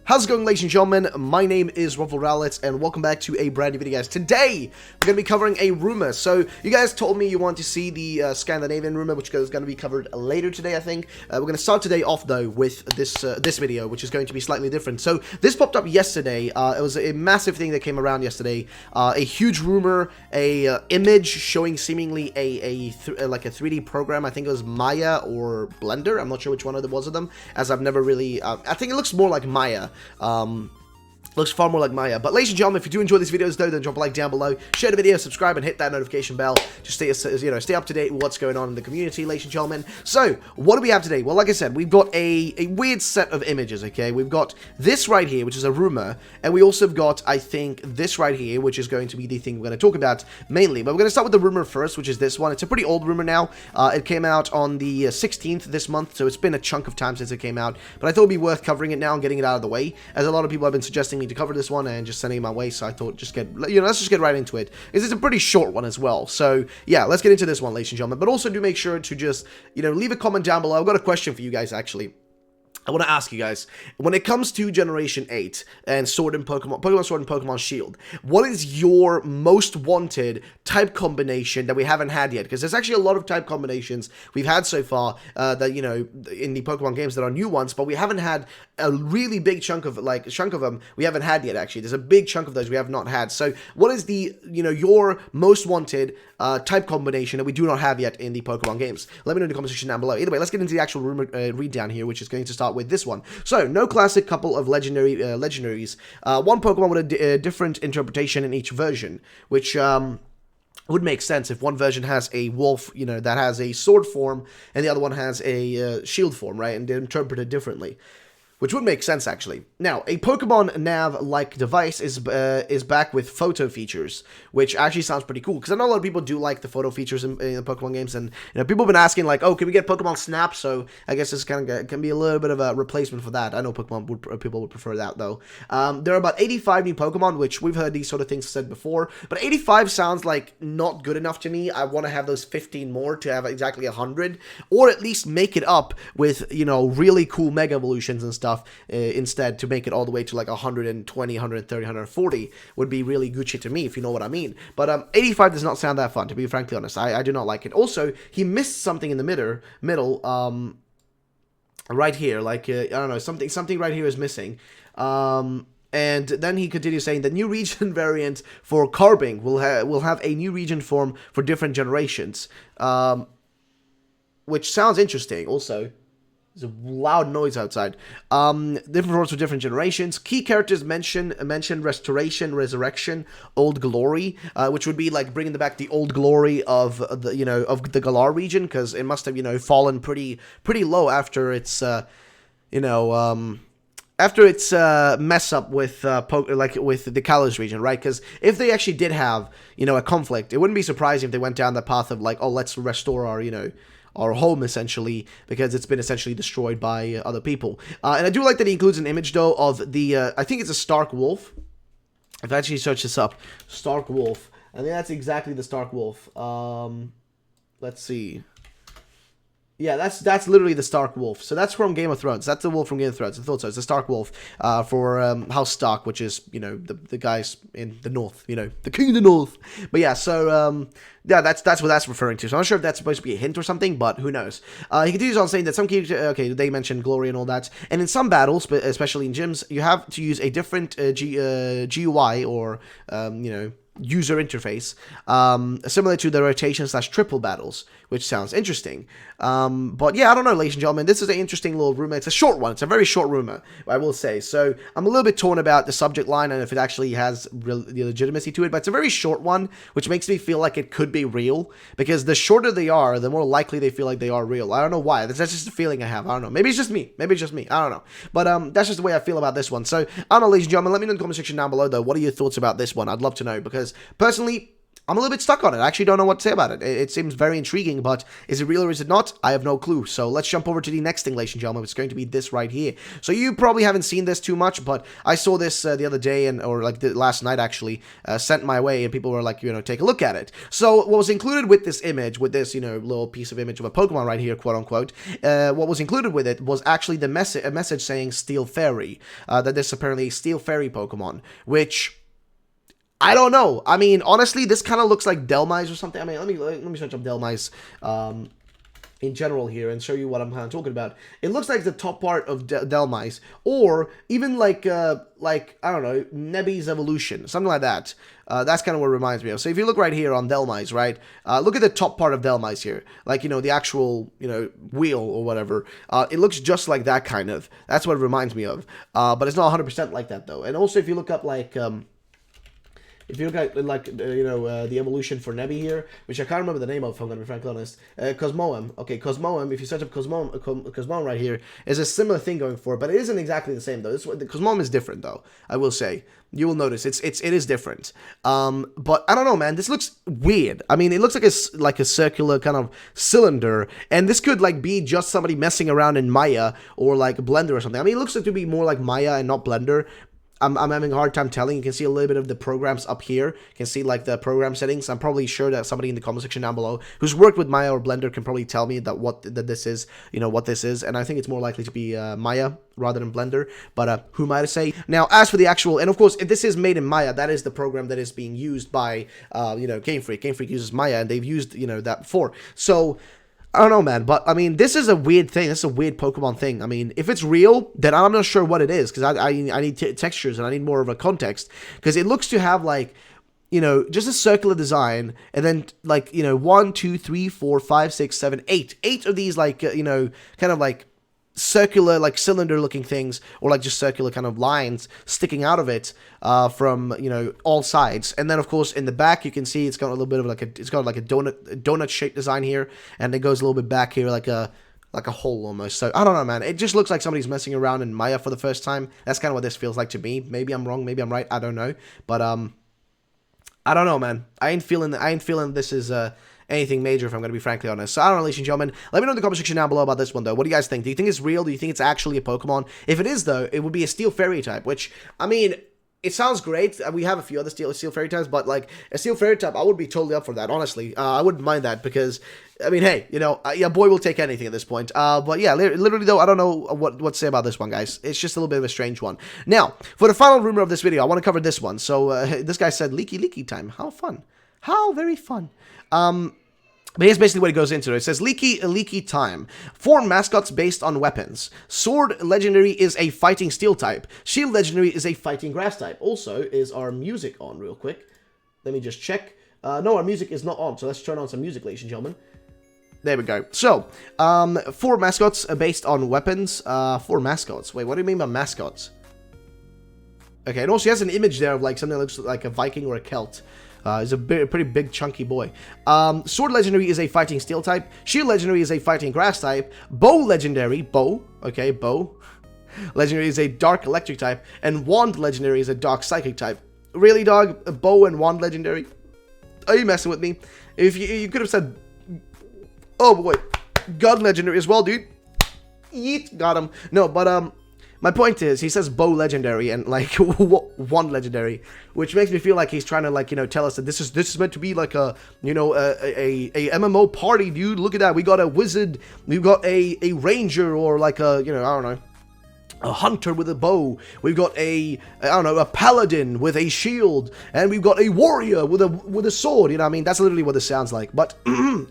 How's it going, ladies and gentlemen? My name is RuffledRowlit, and welcome back to a brand new video, guys. Today, we're going to be covering a rumor. So, you guys told me you want to see the Scandinavian rumor, which is going to be covered later today, I think. We're going to start today off, though, with this video, which is going to be slightly different. So, this popped up yesterday. It was a massive thing that came around yesterday. A huge rumor, a image showing seemingly like a 3D program. I think it was Maya or Blender. I'm not sure which one of them was of them, as I've never really... I think it looks more like Maya. Looks far more like Maya. But ladies and gentlemen, if you do enjoy these videos, though, then drop a like down below, share the video, subscribe, and hit that notification bell. Just stay up to date with what's going on in the community, ladies and gentlemen. So, what do we have today? Well, like I said, we've got a weird set of images, okay? We've got this right here, which is a rumor, and we also have got, I think, this right here, which is going to be the thing we're going to talk about mainly. But we're going to start with the rumor first, which is this one. It's a pretty old rumor now. It came out on the 16th this month, so it's been a chunk of time since it came out. But I thought it would be worth covering it now and getting it out of the way, as a lot of people have been suggesting me to cover this one and just sending it my way, so I thought let's just get right into it. It's a pretty short one as well, so yeah, let's get into this one, ladies and gentlemen. But also do make sure to just, leave a comment down below. I've got a question for you guys, actually. I want to ask you guys, when it comes to Generation 8 and Sword and Pokemon Sword and Pokemon Shield, what is your most wanted type combination that we haven't had yet? Because there's actually a lot of type combinations we've had so far that, in the Pokemon games that are new ones, but we haven't had a really big chunk of them we haven't had yet, actually. There's a big chunk of those we have not had. So what is the, your most wanted type combination that we do not have yet in the Pokemon games? Let me know in the comment section down below. Either way, let's get into the actual rumor read down here, which is going to start with this one. So, no classic, couple of legendaries. One Pokemon with a different interpretation in each version, which would make sense if one version has a wolf, that has a sword form, and the other one has a shield form, right? And they're interpreted differently. Which would make sense, actually. Now, a Pokemon Nav-like device is back with photo features, which actually sounds pretty cool, because I know a lot of people do like the photo features in the Pokemon games, and people have been asking, like, oh, can we get Pokemon Snap? So I guess this can be a little bit of a replacement for that. I know people would prefer that, though. There are about 85 new Pokemon, which we've heard these sort of things said before, but 85 sounds like not good enough to me. I want to have those 15 more to have exactly 100, or at least make it up with, really cool Mega Evolutions and stuff. Instead, to make it all the way to like 120, 130, 140 would be really Gucci to me, if you know what I mean. But 85 does not sound that fun, to be frankly honest. I do not like it. Also, he missed something in the middle, right here, like, I don't know, something right here is missing. And then he continues saying the new region variant for Carbing will have a new region form for different generations, which sounds interesting. Also, there's a loud noise outside. Different forms for different generations. Key characters mention Restoration, Resurrection, Old Glory, which would be like bringing back the old glory of the of the Galar region, because it must have fallen pretty low after its after its mess up with with the Kalos region, right? Because if they actually did have a conflict, it wouldn't be surprising if they went down the path of like, oh, let's restore our home, essentially, because it's been essentially destroyed by other people. And I do like that he includes an image, though, of the, I think it's a Stark Wolf. If I actually search this up, Stark Wolf, I think that's exactly the Stark Wolf. Let's see. Yeah, that's literally the Stark Wolf. So that's from Game of Thrones. That's the wolf from Game of Thrones. I thought so. It's the Stark Wolf for House Stark, which is, the guys in the North, the King of the North. But yeah, so, yeah, that's what that's referring to. So I'm not sure if that's supposed to be a hint or something, but who knows. He continues on saying that some characters, okay, they mentioned glory and all that, and in some battles, especially in gyms, you have to use a different GUI or, user interface, similar to the rotation/triple battles, which sounds interesting. But yeah, I don't know, ladies and gentlemen, this is an interesting little rumor. It's a short one. It's a very short rumor, I will say. So I'm a little bit torn about the subject line and if it actually has the legitimacy to it, but it's a very short one, which makes me feel like it could be real, because the shorter they are, the more likely they feel like they are real. I don't know why. That's just a feeling I have. I don't know. Maybe it's just me. I don't know. But that's just the way I feel about this one. So I don't know, ladies and gentlemen, let me know in the comment section down below, though. What are your thoughts about this one? I'd love to know, because personally, I'm a little bit stuck on it. I actually don't know what to say about it. It seems very intriguing, but is it real or is it not? I have no clue. So let's jump over to the next thing, ladies and gentlemen. It's going to be this right here. So you probably haven't seen this too much, but I saw this the other day, or like last night actually, sent my way, and people were like, take a look at it. So what was included with this image, with this, little piece of image of a Pokemon right here, quote unquote, what was included with it was actually a message saying Steel Fairy, that there's apparently a Steel Fairy Pokemon, which I don't know. I mean, honestly, this kind of looks like Delmise or something. I mean, let me search up Delmise in general here and show you what I'm kind of talking about. It looks like the top part of Delmise, or even like I don't know, Nebby's evolution, something like that. That's kind of what it reminds me of. So if you look right here on Delmise, right, look at the top part of Delmise here, like, the actual, wheel or whatever. It looks just like that kind of. That's what it reminds me of. But it's not 100% like that though. And also if you look up like if you look at, like, the evolution for Nebby here, which I can't remember the name of, if I'm going to be frankly honest, Cosmoem. Okay, Cosmoem, if you search up Cosmoem right here, is a similar thing going for it, but it isn't exactly the same, though. The Cosmoem is different, though, I will say. You will notice, it is different. But I don't know, man, this looks weird. I mean, it looks like a circular kind of cylinder, and this could, like, be just somebody messing around in Maya, or, like, Blender or something. I mean, it looks like to be more like Maya and not Blender. I'm having a hard time telling. You can see a little bit of the programs up here. You can see like the program settings. I'm probably sure that somebody in the comment section down below who's worked with Maya or Blender can probably tell me that this is, what this is. And I think it's more likely to be Maya rather than Blender. But who am I to say? Now, as for the actual, and of course, if this is made in Maya, that is the program that is being used by, Game Freak. Game Freak uses Maya, and they've used, that before. So I don't know, man, but, I mean, this is a weird thing. This is a weird Pokemon thing. I mean, if it's real, then I'm not sure what it is, because I need textures, and I need more of a context, because it looks to have, like, just a circular design, and then, like, 1, 2, 3, 4, 5, 6, 7, 8. 8 of these, like, kind of, like, circular, like, cylinder-looking things, or, like, just circular kind of lines sticking out of it from, all sides. And then, of course, in the back, you can see it's got a little bit of, like, it's got, like, a donut-shaped design here, and it goes a little bit back here, like a hole almost. So, I don't know, man. It just looks like somebody's messing around in Maya for the first time. That's kind of what this feels like to me. Maybe I'm wrong, maybe I'm right, I don't know. But, I don't know, man. I ain't feeling this is, anything major, if I'm going to be frankly honest. So I don't know, ladies and gentlemen. Let me know in the comment section down below about this one, though. What do you guys think? Do you think it's real? Do you think it's actually a Pokemon? If it is, though, it would be a Steel Fairy type, which, I mean, it sounds great. We have a few other Steel Fairy types, but, like, a Steel Fairy type, I would be totally up for that, honestly. I wouldn't mind that, because, I mean, hey, yeah, boy will take anything at this point. But yeah, literally, though, I don't know what to say about this one, guys. It's just a little bit of a strange one. Now, for the final rumor of this video, I want to cover this one. So, this guy said, leaky time. How fun. How very fun. But here's basically what it goes into. It says, leaky time. 4 mascots based on weapons. Sword Legendary is a fighting steel type. Shield Legendary is a fighting grass type. Also, is our music on real quick? Let me just check. No, our music is not on, so let's turn on some music, ladies and gentlemen. There we go. So, 4 mascots based on weapons. 4 mascots. Wait, what do you mean by mascots? Okay, and also he has an image there of like something that looks like a Viking or a Celt. He's a pretty big, chunky boy. Sword Legendary is a fighting steel type. Shield Legendary is a fighting grass type. Bow Legendary, bow, okay, bow. Legendary is a dark electric type. And Wand Legendary is a dark psychic type. Really, dog? A bow and Wand Legendary? Are you messing with me? If you could have said, oh boy, God Legendary as well, dude. Yeet, got him. No, but, my point is, he says bow legendary and, like, one legendary, which makes me feel like he's trying to, like, tell us that this is meant to be, like, a MMO party, dude. Look at that. We got a wizard, we've got a ranger, or, like, a, I don't know, a hunter with a bow. We've got I don't know, a paladin with a shield, and we've got a warrior with a sword, you know what I mean? That's literally what this sounds like. But,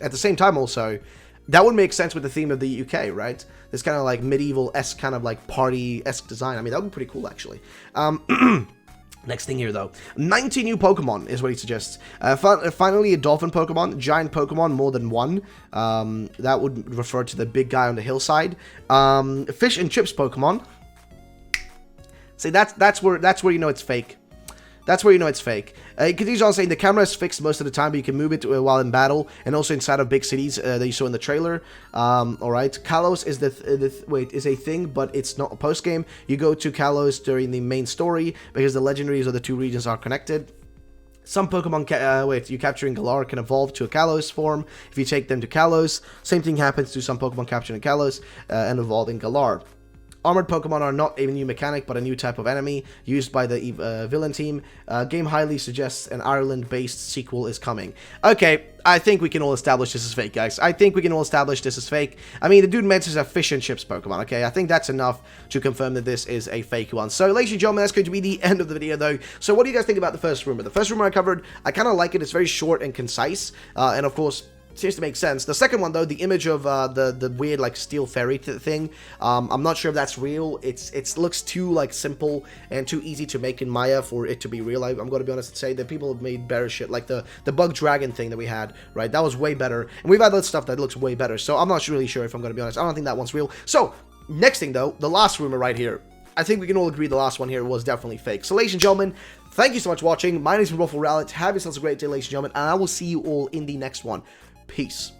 at the same time, also, that would make sense with the theme of the UK, right? This kind of like medieval-esque kind of like party-esque design. I mean, that would be pretty cool, actually. Next thing here, though. 90 new Pokemon is what he suggests. Finally, a dolphin Pokemon. Giant Pokemon, more than one. That would refer to the big guy on the hillside. Fish and chips Pokemon. See, that's where you know it's fake. That's where you know it's fake. It continues on saying the camera is fixed most of the time, but you can move it while in battle, and also inside of big cities that you saw in the trailer. Alright, Kalos is is a thing, but it's not a post-game. You go to Kalos during the main story, because the legendaries of the 2 regions are connected. Some Pokemon you capturing Galar can evolve to a Kalos form if you take them to Kalos. Same thing happens to some Pokemon capturing Kalos and evolving Galar. Armored Pokemon are not a new mechanic, but a new type of enemy used by the villain team. Game highly suggests an Ireland-based sequel is coming. Okay, I think we can all establish this is fake, guys. I think we can all establish this is fake. I mean, the dude mentions a fish and chips Pokemon, okay? I think that's enough to confirm that this is a fake one. So, ladies and gentlemen, that's going to be the end of the video, though. So, what do you guys think about the first rumor? The first rumor I covered, I kind of like it. It's very short and concise, and of course, seems to make sense. The second one, though, the image of the weird, like, steel fairy thing, I'm not sure if that's real. It looks too, like, simple and too easy to make in Maya for it to be real. I'm going to be honest and say that people have made better shit, like the bug dragon thing that we had, right? That was way better. And we've had other stuff that looks way better, so I'm not really sure if I'm going to be honest. I don't think that one's real. So, next thing, though, the last rumor right here. I think we can all agree the last one here was definitely fake. So, ladies and gentlemen, thank you so much for watching. My name is RuffledRowlit. Have yourselves a great day, ladies and gentlemen, and I will see you all in the next one. Peace.